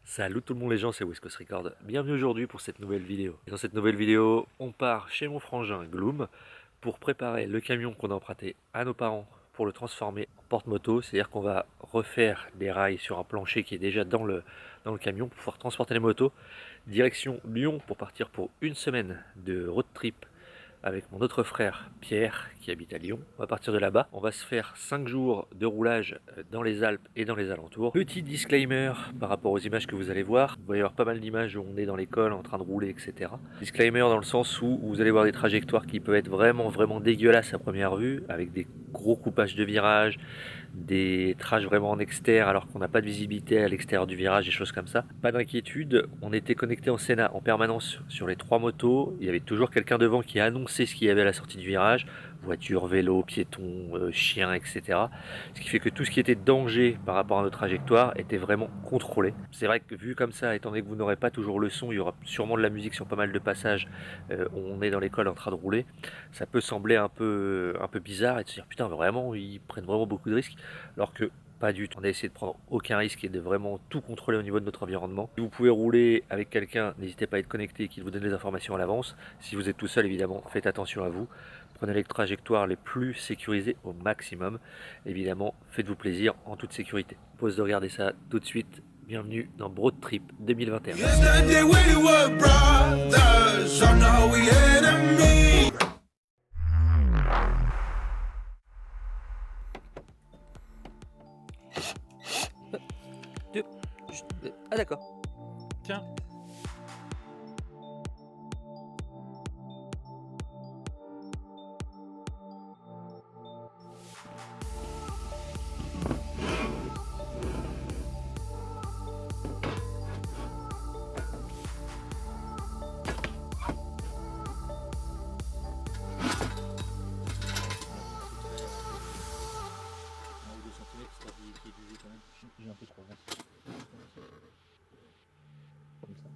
Salut tout le monde les gens, c'est West Coast Record. Bienvenue aujourd'hui pour cette nouvelle vidéo. Et dans cette nouvelle vidéo, on part chez mon frangin Gloom pour préparer le camion qu'on a emprunté à nos parents pour le transformer en porte-moto. C'est-à-dire qu'on va refaire des rails sur un plancher qui est déjà dans le camion pour pouvoir transporter les motos. Direction Lyon pour partir pour une semaine de road trip avec mon autre frère Pierre qui habite à Lyon. On va partir de là-bas. On va se faire 5 jours de roulage dans les Alpes et dans les alentours. Petit disclaimer par rapport aux images que vous allez voir. Il va y avoir pas mal d'images où on est dans l'école en train de rouler, etc. Disclaimer dans le sens où vous allez voir des trajectoires qui peuvent être vraiment dégueulasses à première vue, avec des gros coupages de virages, des trages vraiment en extérieur alors qu'on n'a pas de visibilité à l'extérieur du virage, des choses comme ça. Pas d'inquiétude, on était connecté en Sénat en permanence sur les 3 motos. Il y avait toujours quelqu'un devant qui annonçait ce qu'il y avait à la sortie du virage, voiture, vélo, piéton, chien, etc. Ce qui fait que tout ce qui était danger par rapport à notre trajectoire était vraiment contrôlé. C'est vrai que vu comme ça, étant donné que vous n'aurez pas toujours le son, il y aura sûrement de la musique sur pas mal de passages où on est dans l'école en train de rouler, ça peut sembler un peu bizarre et de se dire putain vraiment ils prennent vraiment beaucoup de risques, alors que pas du tout. On a essayé de prendre aucun risque et de vraiment tout contrôler au niveau de notre environnement. Si vous pouvez rouler avec quelqu'un, n'hésitez pas à être connecté et qu'il vous donne les informations à l'avance. Si vous êtes tout seul, évidemment, faites attention à vous. Prenez les trajectoires les plus sécurisées au maximum. Évidemment, faites-vous plaisir en toute sécurité. Pause de regarder ça tout de suite. Bienvenue dans Broad Trip 2021. Yesterday we were brothers, so now we enemies. Ah d'accord. Tiens. J'ai un peu trop avancé. Comme ça.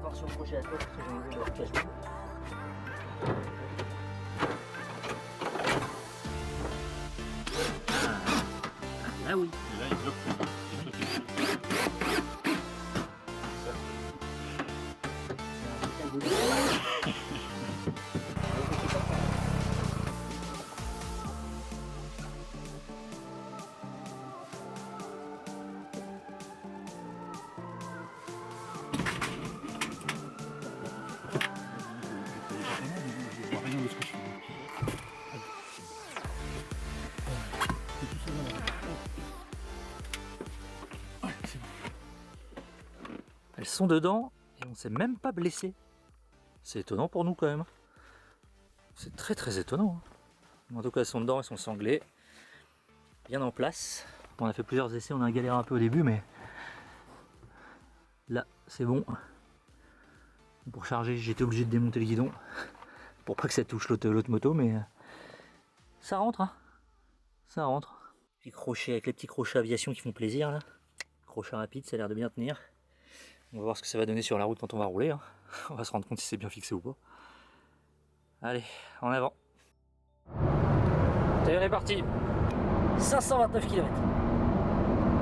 Attention au crochet à toi parce que j'ai enlevé leur piège. Ah oui. Et là, il bloque le dos. Et toi, je vois rien de ce que je fais. Elles sont dedans et on s'est même pas blessé. C'est étonnant pour nous quand même. C'est très étonnant. En tout cas elles sont dedans, elles sont sanglées. Bien en place. On a fait plusieurs essais, on a galéré un peu au début mais là c'est bon. Pour charger j'étais obligé de démonter le guidon pour pas que ça touche l'autre moto mais ça rentre hein. Ça rentre. Petit crochet avec les petits crochets aviation qui font plaisir là. Crochet rapide, ça a l'air de bien tenir. On va voir ce que ça va donner sur la route quand on va rouler. Hein. On va se rendre compte si c'est bien fixé ou pas. Allez, en avant. Ça y est, on est parti. 529 km.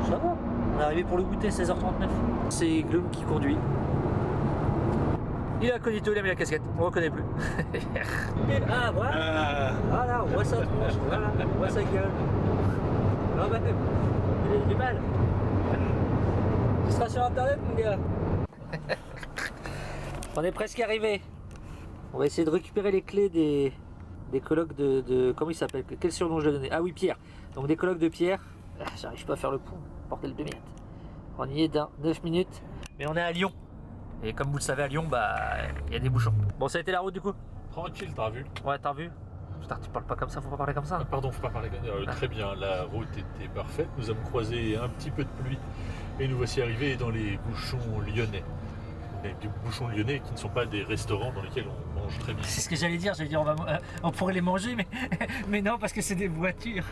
Ça va. On est arrivé pour le goûter 16h39. C'est Gloom qui conduit. Il a incognito, il a mis la casquette. On ne reconnaît plus. Ah voilà. Voilà, on voit sa tronche. Voilà, on voit sa gueule. Ah bah, il a du mal. Tu seras sur internet mon gars. On est presque arrivé. On va essayer de récupérer les clés des colocs de comment il s'appelle, quel surnom je vais donner. Ah oui, Pierre. Donc des colocs de Pierre. J'arrive pas à faire le pont, bordel de merde. On y est dans 9 minutes. Mais on est à Lyon. Et comme vous le savez à Lyon, bah il y a des bouchons. Bon, ça a été la route du coup? Tranquille, t'as vu? Ouais, t'as vu? Putain, tu parles pas comme ça, faut pas parler comme ça. Pardon, faut pas parler. Très bien, la route était parfaite. Nous avons croisé un petit peu de pluie et nous voici arrivés dans les bouchons lyonnais. des bouchons lyonnais qui ne sont pas des restaurants dans lesquels on mange très bien. C'est ce que j'allais dire, on pourrait les manger, mais non, parce que c'est des voitures.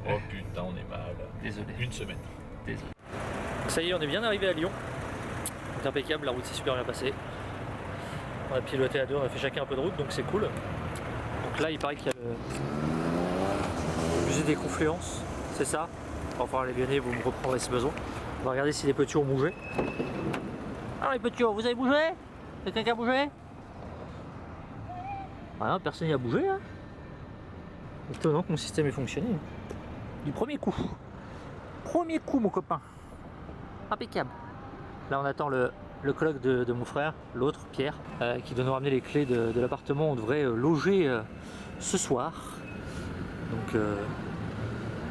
Oh putain, on est mal. Désolé. Une semaine. Désolé. Ça y est, on est bien arrivé à Lyon. C'est impeccable, la route s'est super bien passée. On a piloté à deux, on a fait chacun un peu de route, donc c'est cool. Donc là, il paraît qu'il y a le musée des confluences, c'est ça. Enfin, les Lyonnais, vous me reprendrez si besoin. On va regarder si les petits ont bougé. Ah, les petits, vous avez bougé? Quelqu'un qui a bougé? Ah non, personne n'y a bougé. Hein. Étonnant que mon système ait fonctionné. Du premier coup. Premier coup, mon copain. Impeccable. Là, on attend le colloque de mon frère, l'autre, Pierre, qui doit nous ramener les clés de l'appartement où on devrait loger ce soir. Donc,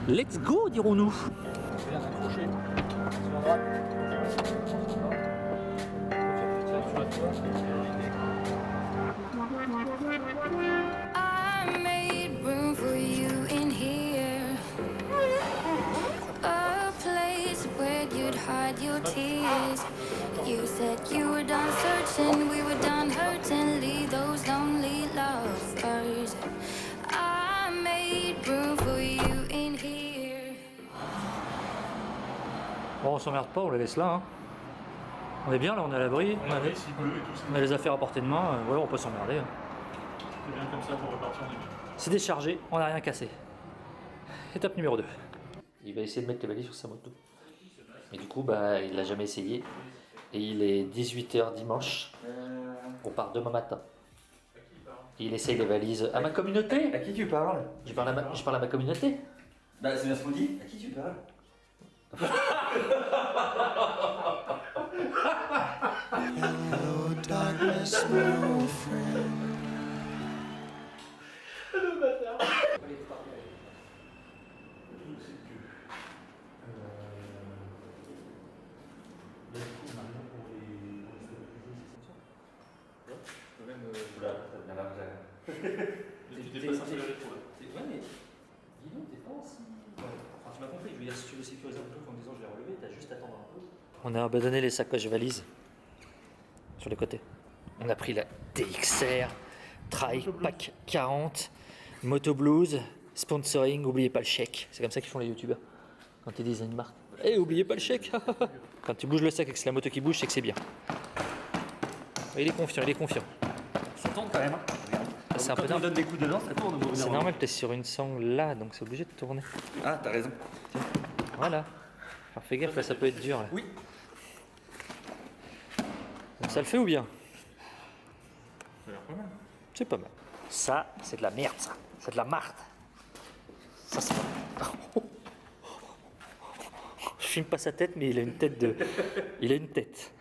let's go, dirons-nous. Je viens s'accrocher. Sur la droite. I made room for you in here, a place where you'd hide your tears. You said you were done searching, we were done hurting, leave those lonely lovers. I made room for you in here. Bon, on s'emmerde pas, on la laisse là. Hein. On est bien là, on est à l'abri, on a les affaires à portée de main, ouais, on peut s'emmerder. Hein. C'est bien comme ça pour repartir, on est bien. C'est déchargé, on n'a rien cassé. Étape numéro 2. Il va essayer de mettre les valises sur sa moto. Et du coup, bah, il l'a jamais essayé. Et il est 18h dimanche. On part demain matin. Et il essaye les valises. À ma communauté? À qui tu parles? Je parle à ma communauté. Bah c'est bien ce qu'on dit. À qui tu parles? Hello, darkness, my old friend. Tu t'es pas sincéré pour Ouais, mais dis donc, t'es pas si. Enfin, tu m'as compris, je veux dire, si tu veux sécuriser un truc en disant je vais relever, t'as juste à attendre un peu. On a abandonné les sacoches valises sur les côtés. On a pris la DXR, Tri Pack 40, Moto Blues, sponsoring, oubliez pas le chèque. C'est comme ça qu'ils font les youtubeurs quand ils disent une marque. Eh, oubliez pas le chèque. Quand tu bouges le sac et que c'est la moto qui bouge, c'est que c'est bien. Il est confiant, il est confiant. Ça tourne quand même. C'est un peu Quand on dingue. donne des coups dedans, ça tourne. C'est normal, t'es sur une sangle là, donc c'est obligé de tourner. Ah, t'as raison. Voilà. Alors fais gaffe, là ça peut être dur. Là. Oui. Donc, ça le fait ou bien? Ça a l'air pas mal. C'est pas mal. Ça, c'est de la merde, ça. C'est de la marde. Ça, c'est pas... Je filme pas sa tête, mais il a une tête de... Il a une tête.